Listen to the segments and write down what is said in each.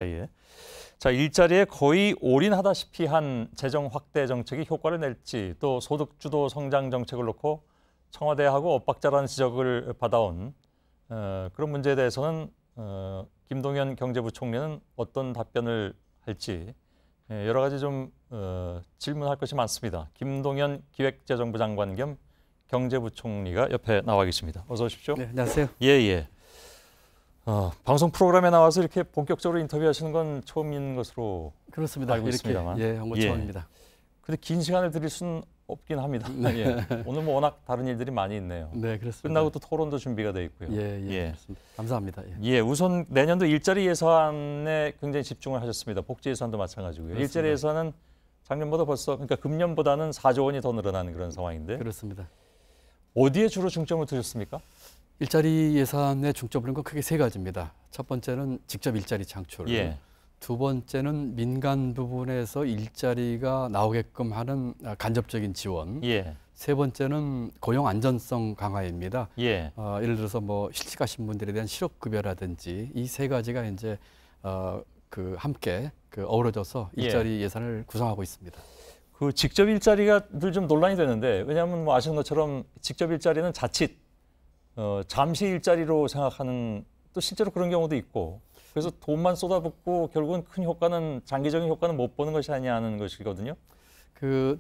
예. 자, 일자리에 거의 올인하다시피 한 재정 확대 정책이 효과를 낼지, 또 소득주도 성장 정책을 놓고 청와대하고 엇박자라는 지적을 받아온 그런 문제에 대해서는 김동연 경제부총리는 어떤 답변을 할지 여러 가지 좀 질문할 것이 많습니다. 김동연 기획재정부 장관 겸 경제부총리가 옆에 나와 계십니다. 어서 오십시오. 네, 안녕하세요. 예. 방송 프로그램에 나와서 이렇게 본격적으로 인터뷰하시는 건 처음인 것으로 그렇습니다. 알고 이렇게, 있습니다만. 예, 한번 처음입니다. 근데 긴 시간을 드릴 수는 없긴 합니다. 네. 예. 오늘 뭐 워낙 다른 일들이 많이 있네요. 네, 그렇습니다. 끝나고 또 토론도 준비가 돼 있고요. 예. 그렇습니다. 감사합니다. 우선 내년도 일자리 예산에 굉장히 집중을 하셨습니다. 복지 예산도 마찬가지고요. 그렇습니다. 일자리 예산은 작년보다 그러니까 금년보다는 4조 원이 더 늘어나는 그런 상황인데. 그렇습니다. 어디에 주로 중점을 두셨습니까? 일자리 예산의 중점을 둔 건 크게 세 가지입니다. 첫 번째는 직접 일자리 창출. 두 번째는 민간 부분에서 일자리가 나오게끔 하는 간접적인 지원. 세 번째는 고용 안전성 강화입니다. 예를 들어서 뭐 실직하신 분들에 대한 실업급여라든지 이 세 가지가 이제 함께 어우러져서 일자리 예산을 구성하고 있습니다. 그 직접 일자리가 늘 좀 논란이 되는데, 왜냐하면 뭐 아시는 것처럼 직접 일자리는 자칫 잠시 일자리로 생각하는, 또 실제로 그런 경우도 있고, 그래서 돈만 쏟아붓고 결국은 큰 효과는, 장기적인 효과는 못 보는 것이 아니냐 하는 것이거든요.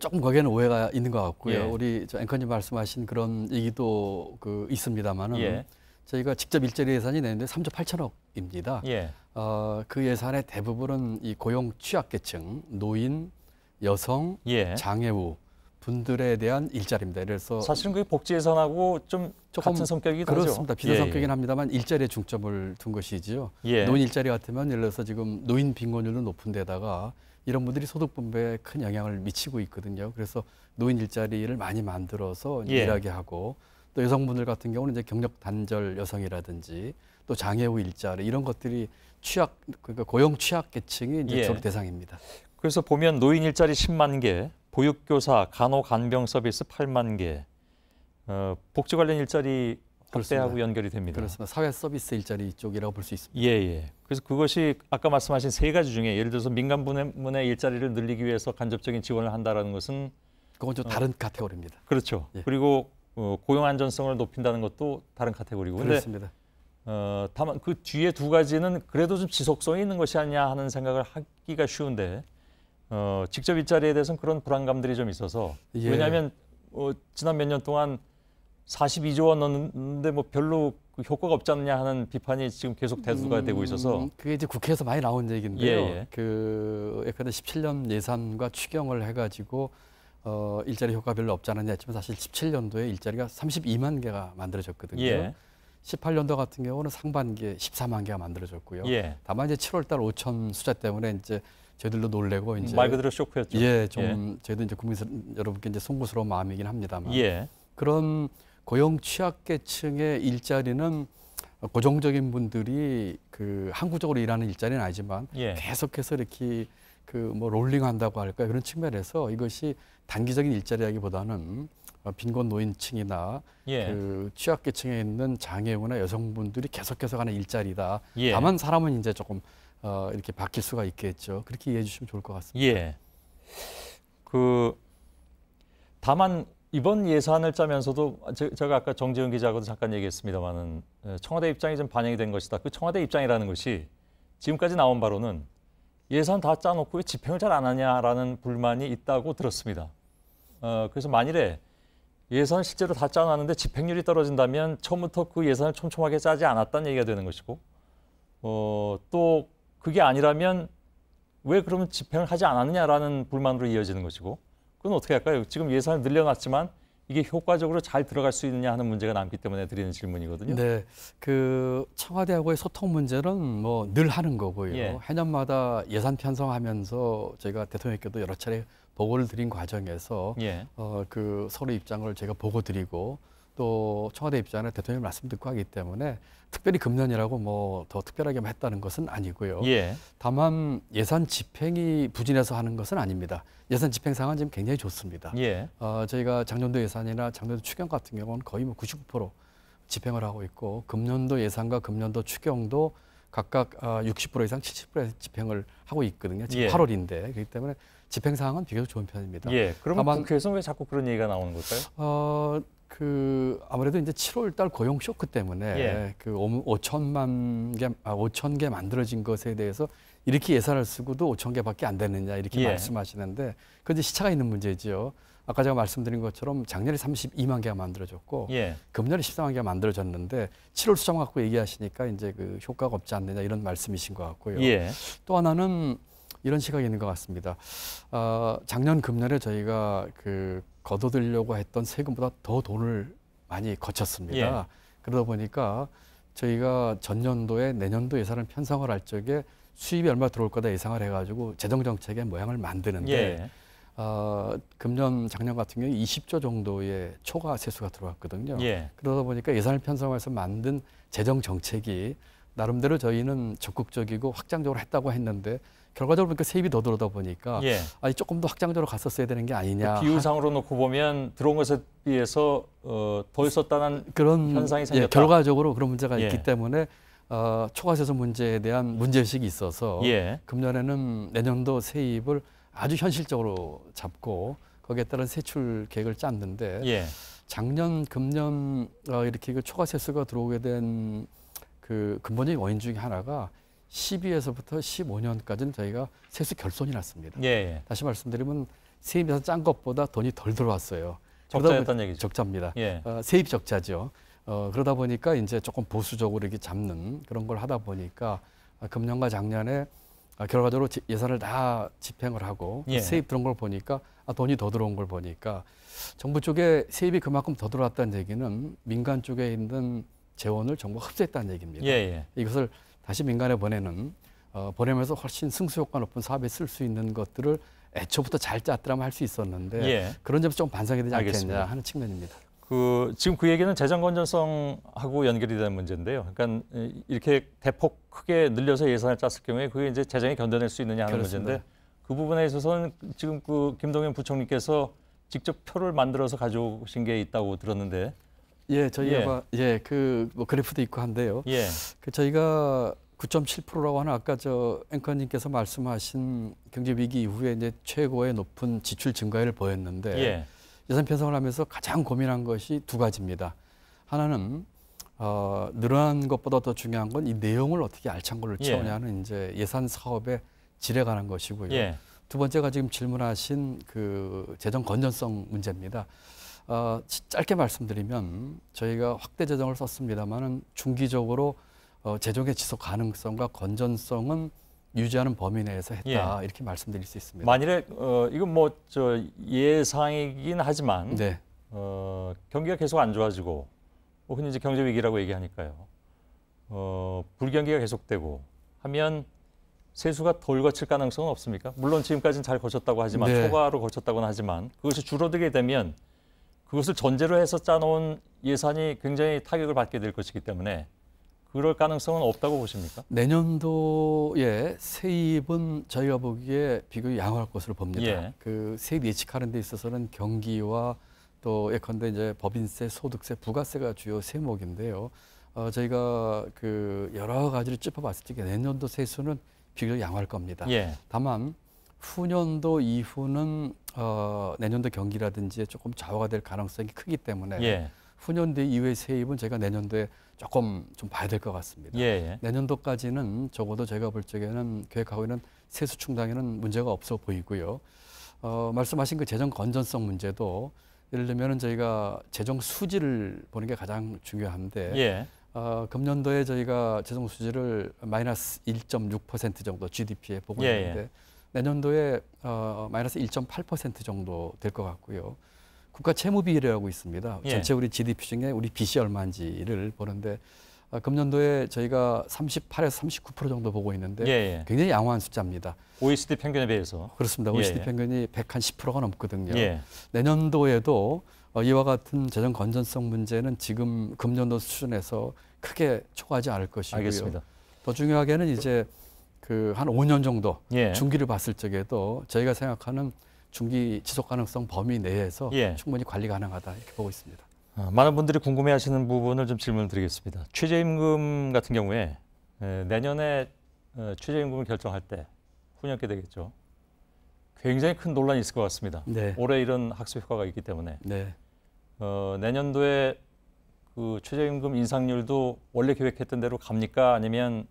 조금 거기에는 오해가 있는 것 같고요. 우리 앵커님 말씀하신 그런 얘기도 있습니다만은 저희가 직접 일자리 예산이 내는데 3조 8천억입니다. 그 예산의 대부분은 이 고용 취약계층, 노인, 여성, 장애우 분들에 대한 일자리입니다. 그래서 사실은 그게 복지 예산하고 좀 같은 성격이긴 하죠. 그렇습니다. 비슷한 성격이긴 합니다만 일자리에 중점을 둔 것이지요. 노인 일자리 같으면 예를 들어서 지금 노인 빈곤율도 높은 데다가 이런 분들이 소득 분배에 큰 영향을 미치고 있거든요. 그래서 노인 일자리를 많이 만들어서 일하게 하고, 또 여성분들 같은 경우는 이제 경력 단절 여성이라든지 또 장애우 일자리 이런 것들이 그러니까 고용 취약계층이 이제 주로 대상입니다. 그래서 보면 노인 일자리 10만 개, 보육교사, 간호간병 서비스 8만 개, 복지 관련 일자리 확대하고 연결이 됩니다. 그렇습니다. 사회 서비스 일자리 쪽이라고 볼 수 있습니다. 그래서 그것이 아까 말씀하신 세 가지 중에 예를 들어서 민간 부문의 일자리를 늘리기 위해서 간접적인 지원을 한다는 것은 그건 좀 다른 카테고리입니다. 그렇죠. 그리고 고용 안전성을 높인다는 것도 다른 카테고리고. 그렇습니다. 다만 그 뒤에 두 가지는 그래도 좀 지속성이 있는 것이 아니냐 하는 생각을 하기가 쉬운데, 직접 일자리에 대해서는 그런 불안감들이 좀 있어서. 왜냐하면 지난 몇 년 동안 42조 원 넣는데 뭐 별로 효과가 없지 않느냐 하는 비판이 지금 계속 대두가 되고 있어서. 그게 이제 국회에서 많이 나온 얘기인데요. 예컨대 17년 예산과 추경을 해가지고 일자리 효과 별로 없지 않았냐 했지만 사실 17년도에 일자리가 32만 개가 만들어졌거든요. 18년도 같은 경우는 상반기에 14만 개가 만들어졌고요. 다만 이제 7월달 5천 숫자 때문에 이제 저희들도 놀래고 이제 말 그대로 쇼크였죠. 저희도 이제 국민 여러분께 이제 송구스러운 마음이긴 합니다만 그런 고용 취약계층의 일자리는 고정적인 분들이 항구적으로 일하는 일자리는 아니지만 계속해서 이렇게 뭐 롤링한다고 할까요? 그런 측면에서 이것이 단기적인 일자리라기보다는 빈곤 노인층이나 취약계층에 있는 장애우나 여성분들이 계속해서 가는 일자리다. 다만 사람은 이제 조금 이렇게 바뀔 수가 있겠죠. 그렇게 이해해 주시면 좋을 것 같습니다. 다만 이번 예산을 짜면서도 제가 아까 정재훈 기자하고도 잠깐 얘기했습니다만은 청와대 입장이 좀 반영이 된 것이다. 그 청와대 입장이라는 것이 지금까지 나온 바로는 예산 다 짜놓고 왜 집행을 잘 안 하냐라는 불만이 있다고 들었습니다. 그래서 만일에 예산을 실제로 다 짜놨는데 집행률이 떨어진다면 처음부터 그 예산을 촘촘하게 짜지 않았다는 얘기가 되는 것이고, 또 그게 아니라면 왜 그러면 집행을 하지 않았느냐라는 불만으로 이어지는 것이고, 그건 어떻게 할까요? 지금 예산을 늘려놨지만 이게 효과적으로 잘 들어갈 수 있느냐 하는 문제가 남기 때문에 드리는 질문이거든요. 네, 청와대하고의 소통 문제는 뭐 늘 하는 거고요. 해년마다 예산 편성하면서 저희가 대통령께도 여러 차례 보고를 드린 과정에서 서로 입장을 제가 보고 드리고, 또 청와대 입장을 대통령 말씀 듣고 하기 때문에 특별히 금년이라고 뭐 더 특별하게 했다는 것은 아니고요. 다만 예산 집행이 부진해서 하는 것은 아닙니다. 예산 집행 상황은 지금 굉장히 좋습니다. 저희가 작년도 예산이나 작년도 추경 같은 경우는 거의 뭐 99% 집행을 하고 있고, 금년도 예산과 금년도 추경도 각각 60% 이상 70% 집행을 하고 있거든요. 지금 예. 8월인데 그렇기 때문에 집행 사항은 비교적 좋은 편입니다. 예. 그러면 국회에서 왜 자꾸 그런 얘기가 나오는 걸까요? 아무래도 이제 7월 달 고용 쇼크 때문에 예. 그 5천 개 만들어진 것에 대해서 이렇게 예산을 쓰고도 5천 개밖에 안 되느냐 이렇게 예. 말씀하시는데 그건 이제 시차가 있는 문제지요. 아까 제가 말씀드린 것처럼 작년에 32만 개가 만들어졌고 예. 금년에 14만 개가 만들어졌는데 7월 수정 갖고 얘기하시니까 이제 그 효과가 없지 않느냐 이런 말씀이신 것 같고요. 예. 또 하나는 이런 시각이 있는 것 같습니다. 작년 금년에 저희가 그 거둬들려고 했던 세금보다 더 돈을 많이 거쳤습니다. 예. 그러다 보니까 저희가 전년도에 내년도 예산을 편성을 할 적에 수입이 얼마 들어올 거다 예상을 해가지고 재정정책의 모양을 만드는데 예. 금년 작년 같은 경우에 20조 정도의 초과 세수가 들어왔거든요. 예. 그러다 보니까 예산을 편성해서 만든 재정 정책이 나름대로 저희는 적극적이고 확장적으로 했다고 했는데 결과적으로 보니까 세입이 더 들어오다 보니까 예. 조금 더 확장적으로 갔었어야 되는 게 아니냐. 비율상으로 놓고 보면 들어온 것에 비해서 덜 썼다는 그런 현상이 생겼다. 결과적으로 그런 문제가 예. 있기 때문에 초과세수 문제에 대한 문제의식이 있어서 예. 금년에는 내년도 세입을 아주 현실적으로 잡고 거기에 따른 세출 계획을 짰는데 예. 작년, 금년 이렇게 그 초과세수가 들어오게 된 그 근본적인 원인 중에 하나가 12에서부터 15년까지는 저희가 세수 결손이 났습니다. 예. 다시 말씀드리면 세입에서 짠 것보다 돈이 덜 들어왔어요. 적자였다는 얘기죠. 적자입니다. 예. 세입 적자죠. 그러다 보니까 이제 조금 보수적으로 이렇게 잡는 그런 걸 하다 보니까 금년과 작년에 결과적으로 예산을 다 집행을 하고 예. 세입 들어온 걸 보니까 돈이 더 들어온 걸 보니까 정부 쪽에 세입이 그만큼 더 들어왔다는 얘기는 민간 쪽에 있는 재원을 정부가 흡수했다는 얘기입니다. 예. 이것을 다시 민간에 보내면서 훨씬 승수 효과 높은 사업에 쓸 수 있는 것들을 애초부터 잘 짰더라면 할 수 있었는데 예. 그런 점에서 좀 반성이 되지 않겠냐 알겠습니다. 하는 측면입니다. 지금 그 얘기는 재정 건전성하고 연결이 되는 문제인데요. 그러니까 이렇게 대폭 크게 늘려서 예산을 짰을 경우에 그게 이제 재정이 견뎌낼 수 있느냐 하는 그렇습니다. 문제인데 그 부분에 있어서는 지금 그 김동연 부총리께서 직접 표를 만들어서 가져오신 게 있다고 들었는데. 예, 저희가 뭐 그래프도 있고 한데요. 예. 저희가 9.7%라고 하는 아까 앵커님께서 말씀하신 경제 위기 이후에 이제 최고의 높은 지출 증가율을 보였는데 예. 예산 편성을 하면서 가장 고민한 것이 두 가지입니다. 하나는 늘어난 것보다 더 중요한 건 이 내용을 어떻게 알찬 걸로 채우냐는 이제 예산 사업의 질에 관한 것이고요. 예. 두 번째가 지금 질문하신 그 재정 건전성 문제입니다. 짧게 말씀드리면 저희가 확대 재정을 썼습니다만은 중기적으로 재정의 지속 가능성과 건전성은 유지하는 범위 내에서 했다. 이렇게 말씀드릴 수 있습니다. 만일에 이건 뭐 예상이긴 하지만 네. 경기가 계속 안 좋아지고 흔히 이제 경제 위기라고 얘기하니까요. 불경기가 계속되고 하면 세수가 덜 거칠 가능성은 없습니까? 물론 지금까지는 잘 거쳤다고 하지만 네. 초과로 거쳤다고는 하지만 그것이 줄어들게 되면 그것을 전제로 해서 짜놓은 예산이 굉장히 타격을 받게 될 것이기 때문에 그럴 가능성은 없다고 보십니까? 내년도에 세입은 저희가 보기에 비교적 양호할 것으로 봅니다. 예. 그 세입 예측하는 데 있어서는 경기와 또 예컨대 이제 법인세, 소득세, 부가세가 주요 세목인데요. 저희가 그 여러 가지를 짚어봤을 때 내년도 세수는 비교적 양호할 겁니다. 예. 다만 후년도 이후는 내년도 경기라든지 조금 좌우가 될 가능성이 크기 때문에 예. 후년도 이후의 세입은 저희가 내년도에 조금 좀 봐야 될 것 같습니다. 예. 내년도까지는 적어도 제가 볼 적에는 계획하고 있는 세수 충당에는 문제가 없어 보이고요. 말씀하신 그 재정 건전성 문제도 예를 들면은 저희가 재정 수지를 보는 게 가장 중요한데 예. 금년도에 저희가 재정 수지를 마이너스 1.6% 정도 GDP에 보고 있는데 내년도에 마이너스 1.8% 정도 될 것 같고요. 국가 채무 비율이라고 있습니다. 전체 우리 GDP 중에 우리 빚이 얼마인지를 보는데 금년도에 저희가 38에서 39% 정도 보고 있는데 굉장히 양호한 숫자입니다. OECD 평균에 비해서. 그렇습니다. OECD 평균이 110%가 넘거든요. 예. 내년도에도 이와 같은 재정 건전성 문제는 지금 금년도 수준에서 크게 초과하지 않을 것이고요. 알겠습니다. 더 중요하게는 이제 그 한 5년 정도 예. 중기를 봤을 적에도 저희가 생각하는 중기 지속 가능성 범위 내에서 충분히 관리 가능하다 이렇게 보고 있습니다. 많은 분들이 궁금해하시는 부분을 좀 질문을 드리겠습니다. 최저임금 같은 경우에 내년에 최저임금을 결정할 때 후년께 되겠죠. 굉장히 큰 논란이 있을 것 같습니다. 네. 올해 이런 학습 효과가 있기 때문에 네. 내년도에 그 최저임금 인상률도 원래 계획했던 대로 갑니까? 아니면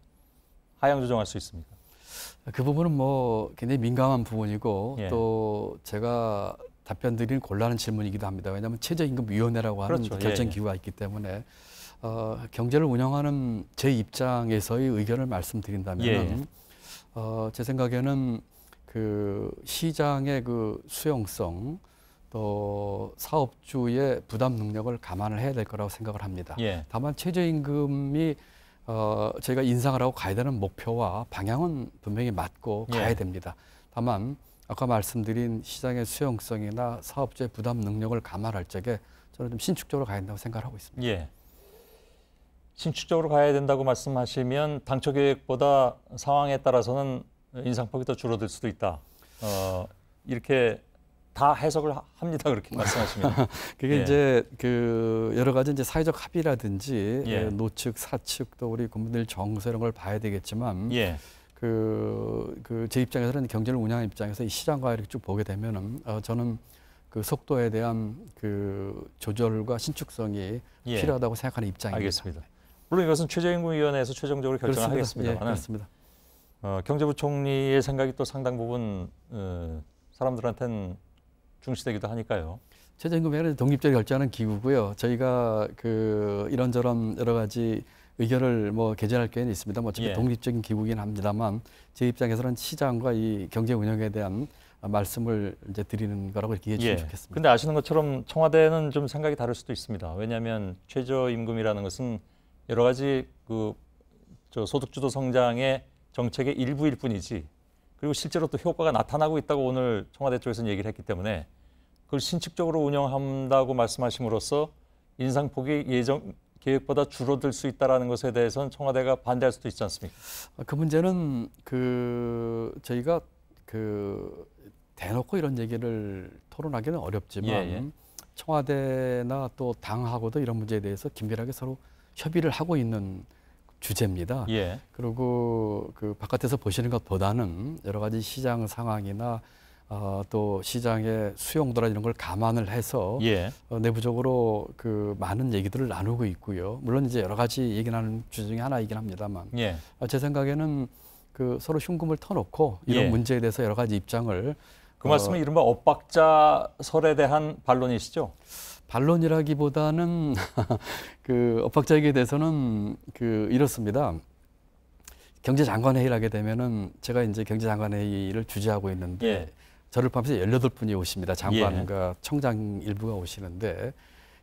하향 조정할 수 있습니까? 그 부분은 뭐 굉장히 민감한 부분이고 예. 또 제가 답변 드리는 곤란한 질문이기도 합니다. 왜냐하면 최저임금위원회라고 하는 그렇죠. 결정기구가 있기 때문에 경제를 운영하는 제 입장에서의 의견을 말씀드린다면 예. 제 생각에는 그 시장의 그 수용성 또 사업주의 부담 능력을 감안을 해야 될 거라고 생각을 합니다. 예. 다만 최저임금이 저희가 인상을 하고 가야 되는 목표와 방향은 분명히 맞고 가야 예. 됩니다. 다만 아까 말씀드린 시장의 수용성이나 사업주의 부담 능력을 감안할 적에 저는 좀 신축적으로 가야 된다고 생각하고 있습니다. 예. 신축적으로 가야 된다고 말씀하시면 당초 계획보다 상황에 따라서는 인상폭이 더 줄어들 수도 있다. 이렇게 다 해석을 합니다. 그렇게 말씀하시면. 그게 예. 이제 그 여러 가지 이제 사회적 합의라든지 예. 노측, 사측 또 우리 국민들 정서 이런 걸 봐야 되겠지만 예. 제 입장에서는 경제를 운영하는 입장에서 이 시장과 이렇게 쭉 보게 되면은 저는 그 속도에 대한 그 조절과 신축성이 예. 필요하다고 생각하는 입장입니다. 알겠습니다. 물론 이것은 최저임금위원회에서 최종적으로 결정을 하겠습니다만, 그렇습니다. 경제부총리의 생각이 또 상당 부분 사람들한테는 중시되기도 하니까요. 최저임금위원회는 독립적으로 결정하는 기구고요. 저희가 그 이런저런 여러 가지 의견을 뭐 개진할 기회는 있습니다. 뭐 어차피 예. 독립적인 기구이긴 합니다만 제 입장에서는 시장과 이 경제 운영에 대한 말씀을 이제 드리는 거라고 이렇게 이해해 주시면 좋겠습니다. 근데 아시는 것처럼 청와대는 좀 생각이 다를 수도 있습니다. 왜냐하면 최저임금이라는 것은 여러 가지 소득주도 성장의 정책의 일부일 뿐이지, 그리고 실제로 또 효과가 나타나고 있다고 오늘 청와대 쪽에서는 얘기를 했기 때문에 그걸 신축적으로 운영한다고 말씀하심으로써 인상폭이 예정 계획보다 줄어들 수 있다는 것에 대해서는 청와대가 반대할 수도 있지 않습니까? 그 문제는 저희가 대놓고 이런 얘기를 토론하기는 어렵지만 예. 청와대나 또 당하고도 이런 문제에 대해서 긴밀하게 서로 협의를 하고 있는 주제입니다. 예. 그리고 그 바깥에서 보시는 것보다는 여러 가지 시장 상황이나 또 시장의 수용도나 이런 걸 감안을 해서 예. 내부적으로 그 많은 얘기들을 나누고 있고요. 물론 이제 여러 가지 얘기하는 주제 중에 하나이긴 합니다만 예. 제 생각에는 그 서로 흉금을 터놓고 이런 예. 문제에 대해서 여러 가지 입장을 그 말씀은 이른바 엇박자설에 대한 반론이시죠? 반론이라기보다는 그 엇박자에 대해서는 이렇습니다. 경제장관회의를 하게 되면은 제가 이제 경제장관회의를 주재하고 있는데 예. 저를 포함해서 18분이 오십니다. 장관과 청장 일부가 오시는데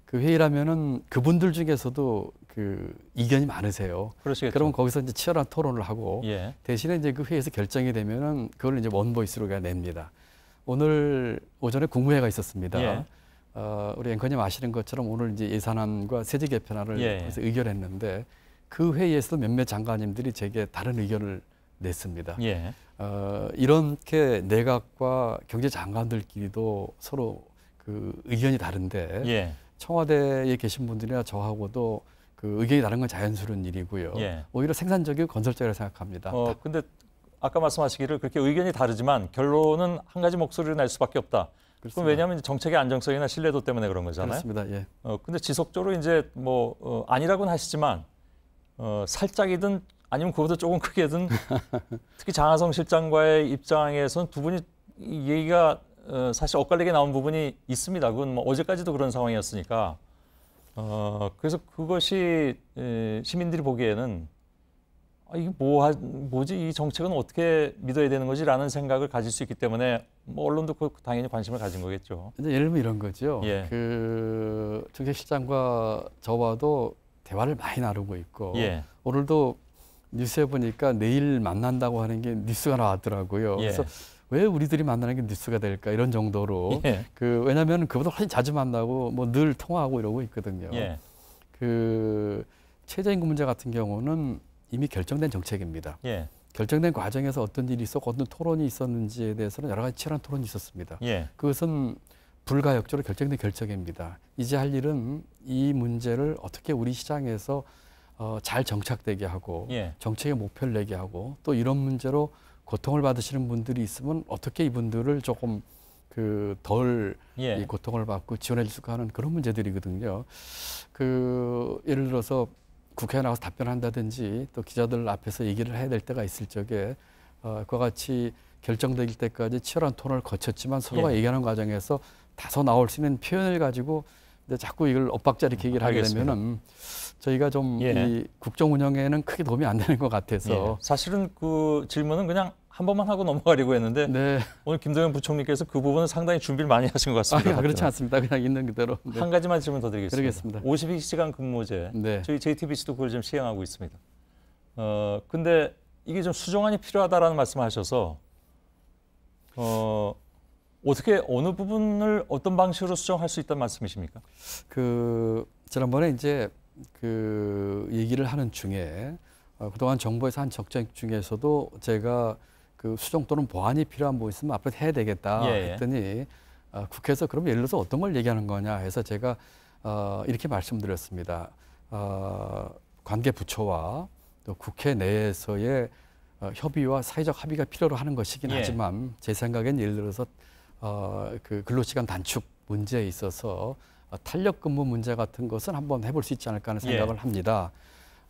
그 회의라면은 그분들 중에서도 그 이견이 많으세요. 그러시겠죠. 그러면 거기서 이제 치열한 토론을 하고 예. 대신에 이제 그 회의에서 결정이 되면은 그걸 이제 원보이스로 그냥 냅니다. 오늘 오전에 국무회의가 있었습니다. 예. 우리 앵커님 아시는 것처럼 오늘 이제 예산안과 세제 개편안을 그래서 의결했는데 그 회의에서도 몇몇 장관님들이 제게 다른 의견을 냈습니다. 예. 이렇게 내각과 경제장관들끼리도 서로 그 의견이 다른데 예. 청와대에 계신 분들이나 저하고도 그 의견이 다른 건 자연스러운 일이고요. 예. 오히려 생산적이고 건설적이라고 생각합니다. 근데 아까 말씀하시기를 그렇게 의견이 다르지만 결론은 한 가지 목소리를 낼 수밖에 없다. 그럼 왜냐하면 정책의 안정성이나 신뢰도 때문에 그런 거잖아요. 그렇습니다. 예. 근데 지속적으로 이제 아니라고는 하시지만 살짝이든 아니면 그보다 조금 크게든 특히 장하성 실장과의 입장에서는 두 분이 이 얘기가 사실 엇갈리게 나온 부분이 있습니다. 그건 뭐 어제까지도 그런 상황이었으니까. 그래서 그것이 시민들이 보기에는 이게 뭐지? 이 정책은 어떻게 믿어야 되는 거지라는 생각을 가질 수 있기 때문에 뭐 언론도 당연히 관심을 가진 거겠죠. 이제 예를 들면 이런 거죠. 예. 그 정책실장과 저와도 대화를 많이 나누고 있고 예. 오늘도 뉴스에 보니까 내일 만난다고 하는 게 뉴스가 나왔더라고요. 예. 그래서 왜 우리들이 만나는 게 뉴스가 될까 이런 정도로 예. 왜냐하면 그보다 훨씬 자주 만나고 뭐 늘 통화하고 이러고 있거든요. 예. 그 최저임금 문제 같은 경우는 이미 결정된 정책입니다. 예. 결정된 과정에서 어떤 일이 있었고 어떤 토론이 있었는지에 대해서는 여러 가지 치열한 토론이 있었습니다. 예. 그것은 불가역적으로 결정된 결정입니다. 이제 할 일은 이 문제를 어떻게 우리 시장에서 잘 정착되게 하고 예. 정책의 목표를 내게 하고 또 이런 문제로 고통을 받으시는 분들이 있으면 어떻게 이분들을 조금 덜 예. 이 고통을 받고 지원해 줄 수 있고 하는 그런 문제들이거든요. 예를 들어서 국회에 나와서 답변한다든지 또 기자들 앞에서 얘기를 해야 될 때가 있을 적에 그와 같이 결정될 때까지 치열한 토론을 거쳤지만 서로가 예. 얘기하는 과정에서 다소 나올 수 있는 표현을 가지고 근데 자꾸 이걸 엇박자리게 얘기를 하게 되면은 저희가 좀 이 국정 운영에는 크게 도움이 안 되는 것 같아서 사실은 그 질문은 그냥 한 번만 하고 넘어가려고 했는데 네. 오늘 김동연 부총리께서 그 부분은 상당히 준비를 많이 하신 것 같습니다. 그렇지 않습니다. 그냥 있는 그대로. 네. 한 가지만 질문 더 드리겠습니다. 그러겠습니다. 52시간 근무제. 네. 저희 JTBC도 그걸 좀 시행하고 있습니다. 근데 이게 좀 수정안이 필요하다라는 말씀을 하셔서 어떻게 어느 부분을 어떤 방식으로 수정할 수 있다는 말씀이십니까? 지난번에 이제 얘기를 하는 중에 그동안 정부에서 한 정책 중에서도 제가 수정 또는 보완이 필요한 부분이 있으면 앞으로 해야 되겠다 했더니 국회에서 그럼 예를 들어서 어떤 걸 얘기하는 거냐 해서 제가 이렇게 말씀드렸습니다. 관계 부처와 또 국회 내에서의 협의와 사회적 합의가 필요로 하는 것이긴 하지만 제 생각엔 예를 들어서 근로시간 단축 문제에 있어서 탄력 근무 문제 같은 것은 한번 해볼 수 있지 않을까 하는 생각을 합니다.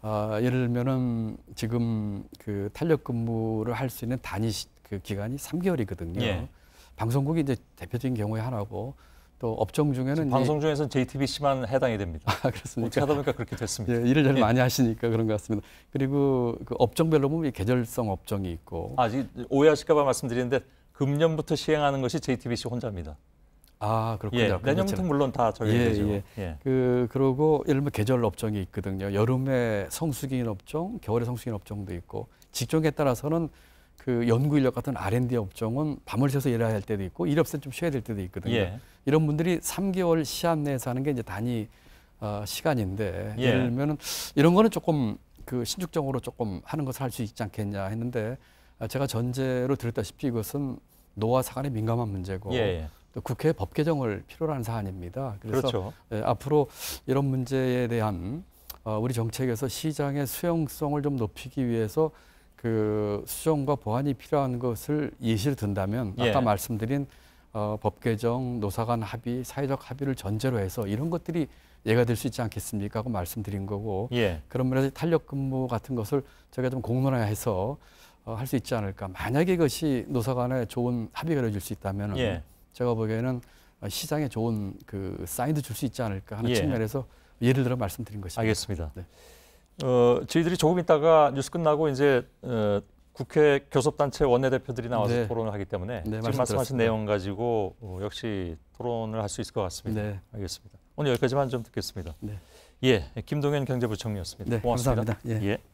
예를 들면은 지금 탄력 근무를 할 수 있는 단위 기간이 3개월이거든요. 방송국이 이제 대표적인 경우에 하나고 또 업종 중에는 방송 중에서는 JTBC만 해당이 됩니다. 그렇습니까? 어떻게 하다 보니까 그렇게 됐습니다. 일을 제일 많이 하시니까 그런 것 같습니다. 그리고 업종별로 보면 계절성 업종이 있고. 오해하실까 봐 말씀드리는데 금년부터 시행하는 것이 JTBC 혼자입니다. 그렇군요. 내년부터 물론 다 적용되죠. 그리고 예를 들면 계절 업종이 있거든요. 여름에 성수기인 업종, 겨울에 성수기인 업종도 있고 직종에 따라서는 연구 인력 같은 R&D 업종은 밤을 새서 일해야 할 때도 있고 일 없을 때 좀 쉬어야 될 때도 있거든요. 이런 분들이 3개월 시한 내에서 하는 게 이제 단위 시간인데 예를 들면은 이런 거는 조금 신축적으로 조금 하는 것을 할 수 있지 않겠냐 했는데 제가 전제로 들었다시피 이것은 노화 사관에 민감한 문제고 또 국회 법 개정을 필요로 하는 사안입니다. 그래서 앞으로 이런 문제에 대한 우리 정책에서 시장의 수용성을 좀 높이기 위해서 수정과 보완이 필요한 것을 예시를 든다면 아까 말씀드린 법 개정, 노사 간 합의, 사회적 합의를 전제로 해서 이런 것들이 예가 될 수 있지 않겠습니까? 하고 말씀드린 거고 그런 면에서 탄력 근무 같은 것을 저희가 좀 공론화해서 할 수 있지 않을까. 만약에 이것이 노사 간에 좋은 합의가 이루어질 수 있다면 제가 보기에는 시장에 좋은 사인도 줄 수 있지 않을까 하는 측면에서 예를 들어 말씀드린 것입니다. 알겠습니다. 저희들이 조금 있다가 뉴스 끝나고 이제 국회 교섭단체 원내대표들이 나와서 토론을 하기 때문에 지금 말씀하신 내용 가지고 역시 토론을 할 수 있을 것 같습니다. 알겠습니다. 오늘 여기까지만 좀 듣겠습니다. 김동연 경제부총리였습니다. 고맙습니다. 감사합니다.